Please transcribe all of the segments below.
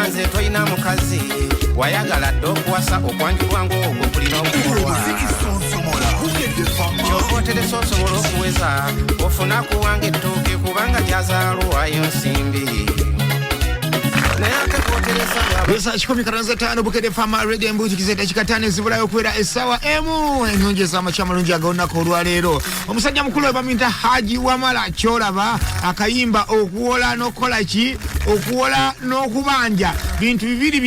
nze toyina mukazi wayagala dde okuwasa okwanjulwa ng'ogwo kulina okukolwa kyokoteresa osobola okuweza ofuna kuwanga ettooke kubanga gyazaalwayo nsimbi Esa chikomi karanza tano bukede fama radio mbuti kizeta chikatane zibulayo kwera esawa emu enonjeza amachamalungi agawonako olwaleero omusajja mukulu webaminta Haji Wamala Kyolaba akayimba okuwola n'okukola ki okuwola n'okubanja bintu bibiri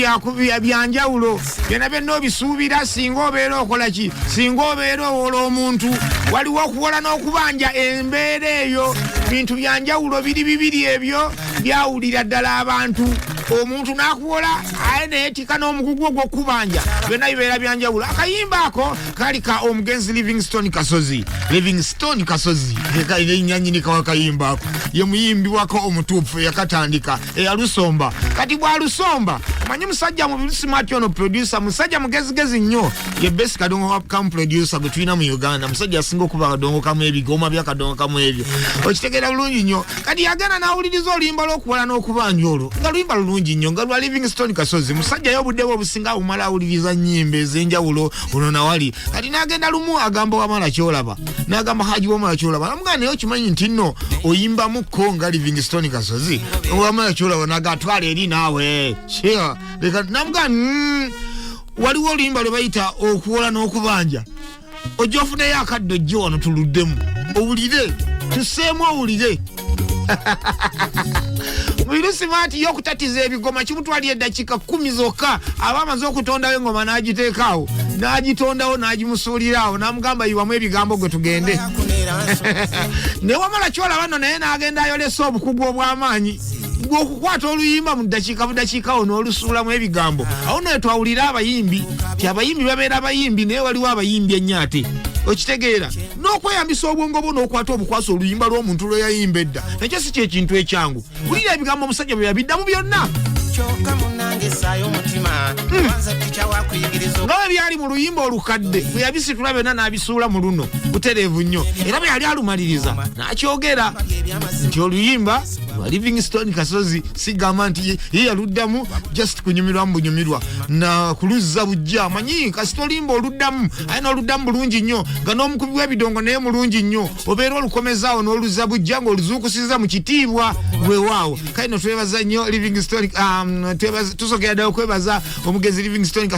byanjawulo byonna byonna obisuubira singa obeera okola ki singa obeera owola omuntu waliwo okuwola n'okubanja embeera eyo bintu byanjawulo bibiri ebyo byawulira ddala abantu omuntu nakuwola aye neyetika n'omugugu ogw'okubanja byonna bibeera byanjawulo akayimba ako kali ka omugenzi Livingstone Kasozi enyanyini kawakayimba ako ye muyimbi wako omutuufu yakatandika eyalusomba kati bwalusomba omanyi musajja mu smart ono producer musajja mugezigezi nnyo ye best kadongo upcome producer gwe tulina mu Uganda musajja asinga okuba kadongo kamu ebigoma bya kadongo kamu ebyo okitegeera bulungi nnyo kati yagenda n'awuliriza oluyimba lw'okuwola n'okubanja olwo nga luyimba lulungi nnyo nga lwa Livingstone Kasozi musajja y'obuddewo obusinga awumala awuliriza nnyimba ez'enjawulo ono nawali kati n'agenda lumu agamba Wamala Kyolaba n'agamba Haji Wamala Kyolaba namugamba naye okimanyi nti nno oyimbamuko nga Livingstone Kasozi Wamala Kyolaba nagatwala eri naawe leka namugamba waliwo oluyimba lwe bayita okuwola n'okubanja ojja ofuneyo akadde ojje wano tuluddemu owulire tuseemu owulire Mwirusi mati yokutatiza ebigoma kimutwali eddakiika 10 zokka aba amaze okutondawo engoma n'agiteekaawo n'agitondawo n'agimusuuliraawo n'amugamba yiwamu ebigambo gwe tugende ne Wamala Kyolaba nno naye n'agenda ayolesa obukugu obw'amaanyi gw'okukwata oluyimba mu ddakiika n'olusuulamu ebigambo awo naye twawulira abayimbi ti abayimbi babeera abayimbi naye waliwo abayimbi ennyate okitegeera n'okweyambisa obwongo bwo n'okwata obukwasa oluyimba lw'omuntu lwe yayimba edda nakyo si kyekintu ekyangu wulira ebigambo omusajja bwe yabiddamu byonna nga bwe byali mu luyimba olukadde bwe yabisitula byonna n'abisuula mu luno butereevu nnyo era bwe yali alumaliriza n'akyogera nti oluyimba lwa Livingstone Kasozi sigamba nti ye yaluddamu just kunyumirwa mu bunyumirwa na kuluzza bujja amanyi kasita olimba oluddamu aye n'oluddamu bulungi nnyo nga n'omukubi w'ebidongo naye mulungi nnyo obeera olukomezaawo n'oluzza bujja ng'oluzuukusiza mu kitiibwa weewaawo kale no twebaza nnyo Livingstone tusokera ddala okwebaza omugezi Livingstone Kasozi